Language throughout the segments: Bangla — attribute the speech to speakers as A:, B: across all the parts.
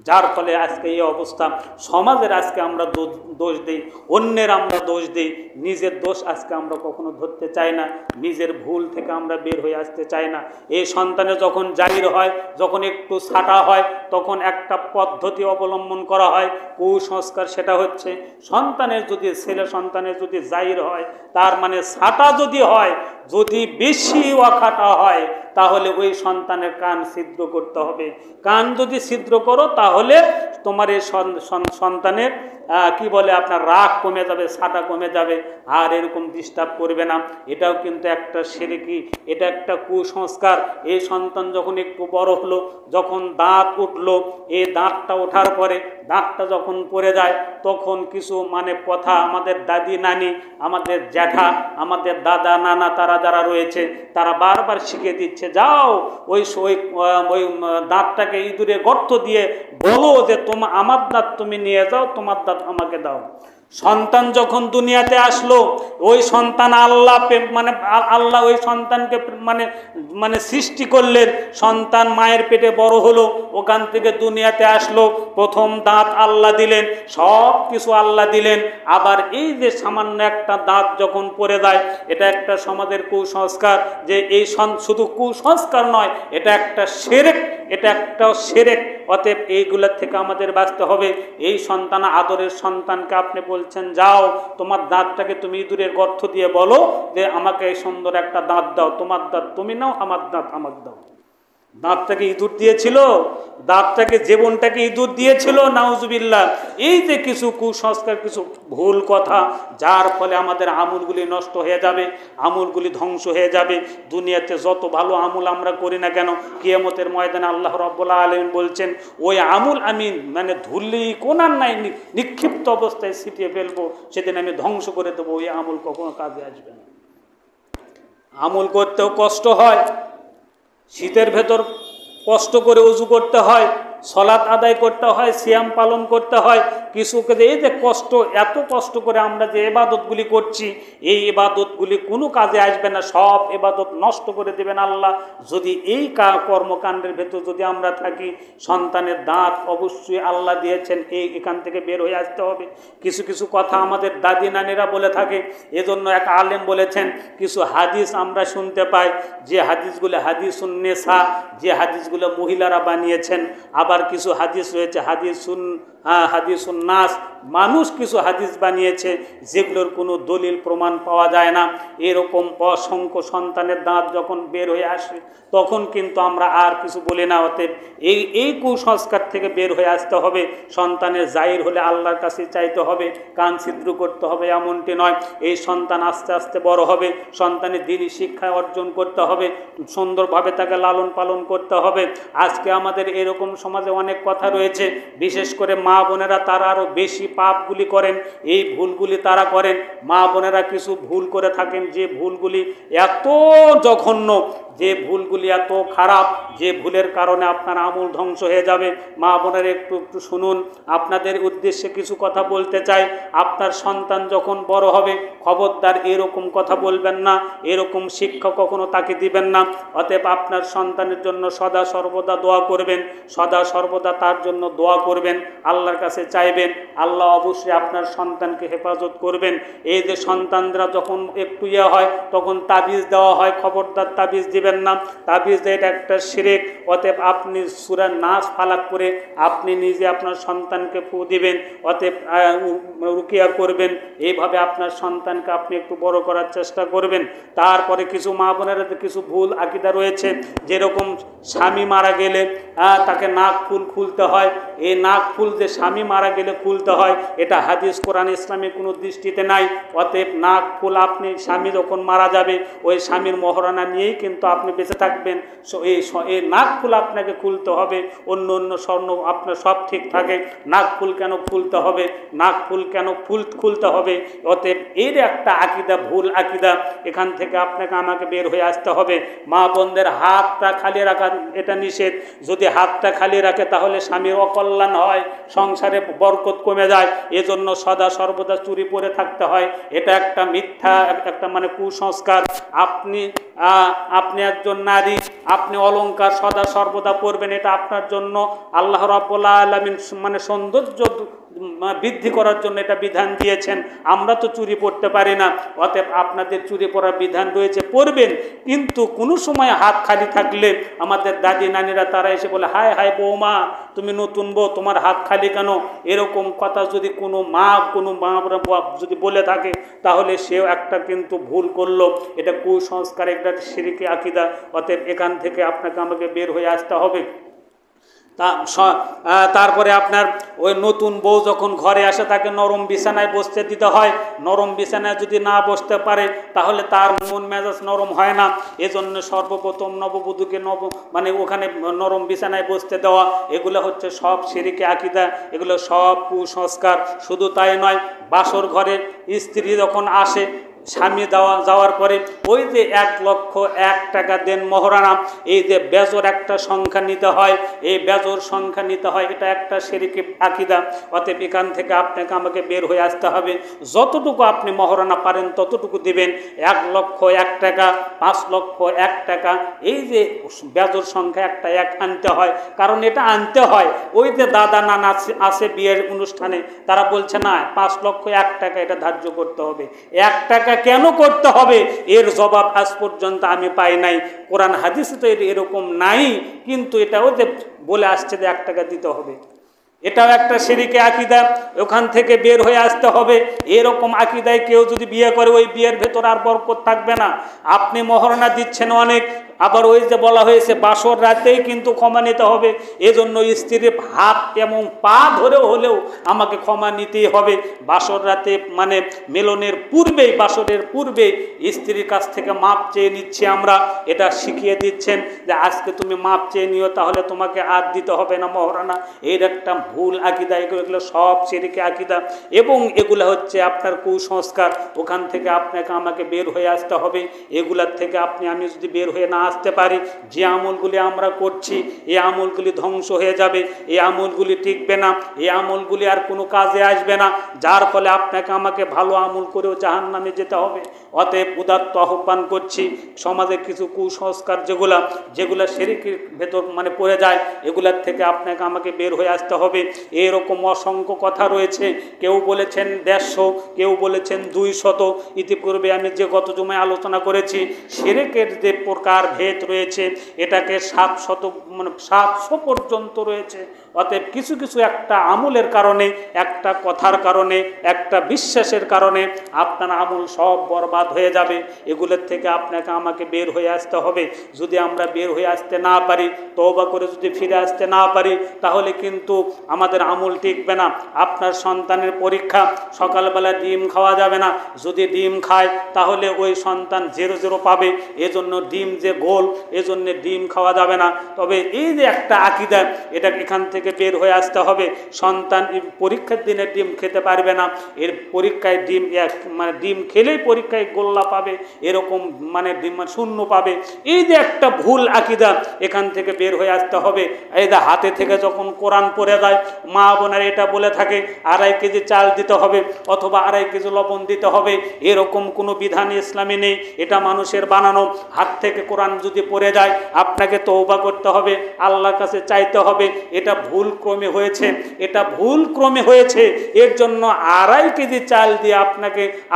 A: যার ফলে আজকে এই অবস্থা। সমাজের আজকে আমরা দোষ দিই, অন্যের আমরা দোষ দিই, নিজের দোষ আজকে আমরা কখনো ধরতে চাই না, নিজের ভুল থেকে আমরা বের হয়ে আসতে চাই না। এই সন্তানের যখন জাহির হয়, যখন একটু ছাটা হয়, তখন একটা পদ্ধতি অবলম্বন করা হয়, কুসংস্কার। সেটা হচ্ছে সন্তানের যদি, ছেলে সন্তানের যদি জাহির হয়, তার মানে ছাটা যদি হয়, যদি বেশি অখাটা হয়, তাহলে ওই সন্তানের কান ছিদ্র করতে হবে। কান যদি ছিদ্র করো, তাহলে তোমার এই সন্তানের কি বলে, আপনার রাগ কমে যাবে, ছাটা কমে যাবে, আর এরকম ডিস্টার্ব করবে না। এটাও কিন্তু একটা শিরকি, এটা একটা কুসংস্কার। এই সন্তান যখন একটু বড় হলো, যখন দাঁত উঠলো, এই দাঁতটা ওঠার পরে দাঁতটা যখন পড়ে যায়, তখন কিছু মানে কথা আমাদের দাদি নানি, আমাদের জ্যাঠা, আমাদের দাদা নানা, তারা যারা রয়েছে, তারা বারবার শিখিয়ে দিচ্ছে, যাও ওই ওই দাঁতটাকে ইঁদুরে গর্ত দিয়ে বলো যে আমার দাঁত তুমি নিয়ে যাও, তোমার দাঁত আমাকে দাও। সন্তান যখন দুনিয়াতে আসলো, ওই সন্তান আল্লাহ মানে আল্লাহ ওই সন্তানকে মানে সৃষ্টি করলেন। সন্তান মায়ের পেটে বড় হলো, ওখান থেকে দুনিয়াতে আসলো, প্রথম দাঁত আল্লাহ দিলেন, সব কিছু আল্লাহ দিলেন। আবার এই যে সামান্য একটা দাঁত যখন পড়ে যায়, এটা একটা সমাজের কুসংস্কার। যে এই শুধু কুসংস্কার নয়, এটা একটা শিরক, এটা একটা শিরক। অতএব এইগুলোর থেকে আমাদের বাঁচতে হবে। এই সন্তান, আদরের সন্তানকে আপনি বলছেন, যাও তোমার দাঁতটাকে তুমি ইঁদুরের গর্ত দিয়ে বলো যে আমাকে এই সুন্দর একটা দাঁত দাও, তোমার দাঁত তুমি নাও, আমার দাঁত আমাকে দাও। দাঁতটাকে ইঁদুর দিয়েছিল, দাঁতটাকে জীবনটাকে ইঁদুর দিয়েছিল, নাউজুবিল্লাহ। এই যে কিছু কুসংস্কার, কিছু ভুল কথা, যার ফলে আমাদের আমলগুলি নষ্ট হয়ে যাবে, আমলগুলি ধ্বংস হয়ে যাবে। দুনিয়াতে যত ভালো আমল আমরা করি না কেন, কিয়ামতের ময়দানে আল্লাহ রাব্বুল আলামিন বলছেন, ওই আমল আমি মানে ধুলি কোনার নাই নিক্ষিপ্ত অবস্থায় ছিটিয়ে ফেলবো, সেদিন আমি ধ্বংস করে দেবো। ওই আমল কখনো কাজে আসবে না। আমল করতেও কষ্ট হয়, শীতের ভেতর কষ্ট করে উজু করতে হয়, সলাত আদায় করতে হয়, সিয়াম পালন করতে হয়। কিছুকে এই যে কষ্ট, এত কষ্ট করে আমরা যে ইবাদতগুলি করছি, এই ইবাদতগুলি কোনো কাজে আসবে না, সব ইবাদত নষ্ট করে দেবেন আল্লাহ যদি এই কর্মকাণ্ডের ভেতর যদি আমরা থাকি। সন্তানের দাঁত অবশ্যই আল্লাহ দিয়েছেন, এখান থেকে বের হয়ে আসতে হবে। কিছু কিছু কথা আমাদের দাদি নানিরা বলে থাকে, এজন্য এক আলেম বলেছেন, কিছু হাদিস আমরা শুনতে পাই, যে হাদিসগুলো হাদিসুন নেসা, যে হাদিসগুলো মহিলারা বানিয়েছেন। আবার কিছু হাদিস রয়েছে হাদিসুন নাস, মানুষ কিছু হাদিস বানিয়েছে, যেগুলোর কোনো দলিল প্রমাণ পাওয়া যায় না। এরকম অসংখ্য সন্তানের দাঁত যখন বের হয়ে আসে, তখন কিন্তু আমরা আর কিছু বলি না। অতএব এই কুসংস্কার থেকে বের হয়ে আসতে হবে। সন্তানের জাহির হলে আল্লাহর কাছে চাইতে হবে, কান ছিদ্র করতে হবে এমনটি নয়। এই সন্তান আস্তে আস্তে বড় হবে, সন্তানের দ্বীনি শিক্ষা অর্জন করতে হবে, সুন্দরভাবে তাকে লালন পালন করতে হবে। আজকে আমাদের এরকম সমাজে অনেক কথা রয়েছে, বিশেষ করে মা বোনেরা, তারা আরও বেশি পাপগুলি করেন, এই ভুলগুলি তারা করেন। মা বোনেরা কিছু ভুল করে থাকেন, যে ভুলগুলি এত জঘন্য, যে ভুলগুলি এত খারাপ, যে ভুলের কারণে আপনার আমল ধ্বংস হয়ে যাবে। মা বোনেরা একটু শুনুন, আপনাদের উদ্দেশ্যে কিছু কথা বলতে চাই। আপনার সন্তান যখন বড় হবে, খবরদার এরকম কথা বলবেন না, এরকম শিক্ষা কখনো তাকে দিবেন না। অতএব আপনার সন্তানের জন্য সদা সর্বদা দোয়া করবেন, সদা সর্বদা তার জন্য দোয়া করবেন, আল্লাহর কাছে চাইবেন। আল্লাহ অবশ্যই আপনার সন্তানকে হেফাজত করবেন। এই যে সন্তানরা যখন একটু হয়, তখন তাবিজ দেওয়া হয়, খবরদার তাবিজ দিবেন না, তাবিজ এটা একটা শিরক। অতএব আপনি সূরা নাস ফালাক করে আপনি নিজে আপনার সন্তানকে ফু দিবেন, অতএব রুকিয়া করবেন। এইভাবে আপনার সন্তানকে আপনি একটু বড় করার চেষ্টা করবেন। তারপরে কিছু মা বোনেরা কিছু ভুল আকীদা রয়েছে, যেরকম স্বামী মারা গেলে তাকে নাক ফুল খুলতে হয়। এই নাক ফুল যে স্বামী মারা গেলে খুলতে হয়, এটা হাদিস কোরআন ইসলামের কোনো দৃষ্টিতে নাই। অতএব নাক ফুল আপনি, স্বামী যখন মারা যাবে, ওই স্বামীর মহারণা নিয়েই কিন্তু আপনি বেঁচে থাকবেন। এই নাক ফুল আপনাকে খুলতে হবে, অন্য স্বর্ণ আপনার সব ঠিক থাকে, নাক ফুল কেন খুলতে হবে, নাক ফুল কেন খুলতে হবে? অতএব এর একটা আকীদা, ভুল আকীদা, এখান থেকে আপনাকে আমাকে বের হয়ে আসতে হবে। মা বোনদের হাতটা খালি রাখা এটা নিষেধ, যদি হাতটা খালি রাখে তাহলে স্বামীর অকল্যাণ হয়, সংসারে বরকত কমে যায়। এজন্য সদা সর্বদা চুরি পরে থাকতে হয়। এটা একটা মিথ্যা, একটা মানে কুসংস্কার। আপনি একজন নারী, আপনি অলংকার সদা সর্বদা পরবেন, এটা আপনার জন্য আল্লাহ রাব্বুল আলামিন মানে সৌন্দর্য বৃদ্ধি করার জন্য এটা বিধান দিয়েছেন। আমরা তো চুরি পরতে পারি না, অতএব আপনাদের চুরি পরার বিধান রয়েছে, পরবেন। কিন্তু কোনো সময় হাত খালি থাকলে আমাদের দাদি নানিরা তারা এসে বলে, হায় হায় বৌমা, তুমি নতুন বউ, তোমার হাত খালি কেন? এরকম কথা যদি কোনো মা যদি বলে থাকে তাহলে সেও একটা কিন্তু ভুল করলো, এটা কুসংস্কার, একটা শিরকি আকীদা। অতএব এখান থেকে আপনাকে আমাকে বের হয়ে আসতে হবে। তারপরে আপনার ওই নতুন বউ যখন ঘরে আসে তাকে নরম বিছানায় বসতে দিতে হয়। নরম বিছানায় যদি না বসতে পারে তাহলে তার মন মেজাজ নরম হয় না। এজন্য সর্বপ্রথম নববধূকে মানে ওখানে নরম বিছানায় বসতে দেওয়া, এগুলো হচ্ছে সব শিরকি আকীদা, এগুলো সব কুসংস্কার। শুধু তাই নয়, বাসর ঘরে স্ত্রী যখন আসে, স্বামী যাওয়ার পরে ওই যে 1,01,000 টাকা দেন মহারানা, এই যে বেজর একটা সংখ্যা নিতে হয়, এই বেজর সংখ্যা নিতে হয়, এটা একটা শিরকি আকীদা। অতএব এখান থেকে আপনাকে আমাকে বের হয়ে আসতে হবে। যতটুকু আপনি মহারানা পারেন ততটুকু দিবেন। 1,01,000 টাকা, 5,01,000 টাকা, এই যে বেজর সংখ্যা একটা 1 আনতে হয়। কারণ এটা আনতে হয়, ওই যে দাদা নানা আছে বিয়ের অনুষ্ঠানে, তারা বলছে না 5,01,000 টাকা এটা ধার্য করতে হবে। 1 টাকা কেন করতে হবে, এর জবাব আজ পর্যন্ত আমি পাই নাই। কোরআন হাদিসে তো এরকম নাই, কিন্তু এটাও যে বলে আসছে যে 1 টাকা দিতে হবে, এটাও একটা শিরকি আকীদা। ওখান থেকে বের হয়ে আসতে হবে। এরকম আকীদায় কেউ যদি বিয়ে করে, ওই বিয়ের ভেতর আর বরকত থাকবে না। আপনি মহারণা দিচ্ছেন অনেক, আবার ওই যে বলা হয়েছে বাসর রাতেই কিন্তু ক্ষমা নিতে হবে। এজন্য স্ত্রীর হাত এবং পা ধরেও হলেও আমাকে ক্ষমা নিতেই হবে। বাসর রাতে মানে মিলনের পূর্বেই, বাসরের পূর্বেই স্ত্রীর কাছ থেকে মাপ চেয়ে নিচ্ছি আমরা। এটা শিখিয়ে দিচ্ছেন যে আজকে তুমি মাপ চেয়ে নিও, তাহলে তোমাকে আর দিতে হবে না মহারণা। এর একটা ভুল আকীদা, এগুলো সব শিরকি আকীদা এবং এগুলো হচ্ছে আপনার কুসংস্কার। ওখান থেকে আপনাকে আমাকে বের হয়ে আসতে হবে। এগুলার থেকে আমি যদি বের হয়ে না আসতে পারি, যে আমলগুলি আমরা করছি এই আমলগুলি ধ্বংস হয়ে যাবে, এই আমলগুলি টিকবে না, এই আমলগুলি আর কোনো কাজে আসবে না, যার ফলে আপনাকে আমাকে ভালো আমল করেও জাহান্নামে যেতে হবে। অতএব উদাত্ত আহ্বান করছি, সমাজে কিছু কুসংস্কার যেগুলা শিরকির ভেতর মানে পড়ে যায়, এগুলার থেকে আপনাকে আমাকে বের হয়ে আসতে হবে। এরকম অসংখ্য কথা রয়েছে। কেউ বলেছেন 150, কেউ বলেছেন 200। ইতিপূর্বে আমি যে গত জুমায় আলোচনা করেছি, শিরকের যে প্রকার ভেদ রয়েছে এটাকে 700 পর্যন্ত রয়েছে। অতএব কিছু কিছু একটা আমলের কারণে, একটা কথার কারণে, একটা বিশ্বাসের কারণে আপনার আমল সব বরবাদ হয়ে যাবে। এগুলোর থেকে আপনাকে আমাকে বের হয়ে আসতে হবে। যদি আমরা বের হয়ে আসতে না পারি, তওবা করে যদি ফিরে আসতে না পারি, তাহলে কিন্তু আমাদের আমল টিকবে না। আপনার সন্তানের পরীক্ষা, সকালবেলা ডিম খাওয়া যাবে না। যদি ডিম খায় তাহলে ওই সন্তান 0 পাবে। এজন্য ডিম যে গোল, এজন্য ডিম খাওয়া যাবে না। তবে এই যে একটা আকীদা, এটা এখান থেকে বের হয়ে আসতে হবে। সন্তান পরীক্ষার দিনে ডিম খেতে পারবে না, এর পরীক্ষায় মানে ডিম খেলেই পরীক্ষায় গোল্লা পাবে, এরকম মানে ডিম শূন্য পাবে। এই যে একটা ভুল আকীদা, এখান থেকে বের হয়ে আসতে হবে। এই যে হাতে থেকে যখন কোরআন পড়ে যায়, মা বোনেরা এটা বলে থাকে 2.5 কেজি চাল দিতে হবে অথবা 2.5 কেজি লবণ দিতে হবে। এরকম কোনো বিধান ইসলামে নেই, এটা মানুষের বানানো। হাত থেকে কোরআন যদি পড়ে যায়, আপনাকে তওবা করতে হবে, আল্লাহর কাছে চাইতে হবে। এটা ভুল ক্রমে হয়েছে, এটা ভুল ক্রমে হয়েছে। এর জন্য 2.5 কেজি চাল দিয়ে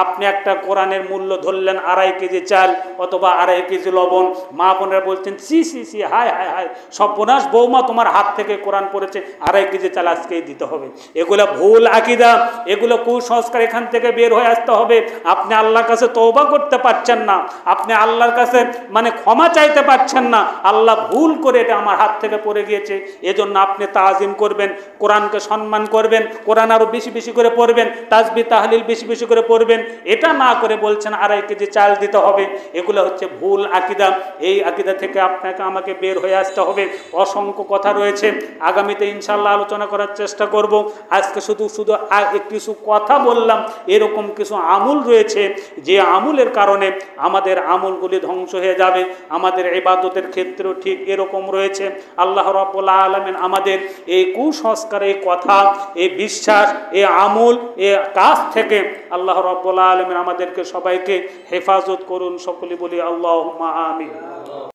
A: আপনি একটা কোরআনের মূল্য ধরলেন 2.5 কেজি চাল অথবা 2.5 কেজি লবণ। মা বোনেরা বলছেন সি সি সি, হায় হায় হায়, সর্বনাশ বৌমা, তোমার হাত থেকে কোরআন পড়েছে, 2.5 কেজি চাল আজকেই দিতে হবে। এগুলো ভুল আকীদা, এগুলো কুসংস্কার। এখান থেকে বের হয়ে আসতে হবে। আপনি আল্লাহর কাছে তওবা করতে পারছেন না, আপনি আল্লাহর কাছে মানে ক্ষমা চাইতে পারছেন না। আল্লাহ ভুল করে এটা আমার হাত থেকে পড়ে গিয়েছে, এজন্য আপনি তাজিম করবেন, কোরআনকে সম্মান করবেন, কোরআন আরো বেশি বেশি করে পড়বেন, তাসবিহ তাহলিল বেশি বেশি করে পড়বেন। এটা না করে বলছেন 2.5 কেজি চাল দিতে হবে। এগুলো হচ্ছে ভুল আকীদা। এই আকীদা থেকে আপনাকে আমাকে বের হয়ে আসতে হবে। অসংখ্য কথা রয়েছে, আগামীতে ইনশাআল্লাহ আলোচনা করার চেষ্টা করব। আজকে শুধু কিছু কথা বললাম। এরকম কিছু আমল রয়েছে যে আমলের কারণে আমাদের আমলগুলি ধ্বংস হয়ে যাবে। আমাদের ইবাদতের ক্ষেত্রেও ঠিক এরকম রয়েছে। আল্লাহ রাব্বুল আলামিন আমাদের এই কুসংস্কার, এই কথা, এই বিশ্বাস, এই আমল, এই কাজ থেকে আল্লাহ রাব্বুল আলামিন আমাদেরকে সবাইকে হেফাজত করুন। সকলে বলি আল্লাহুম্মা আমিন।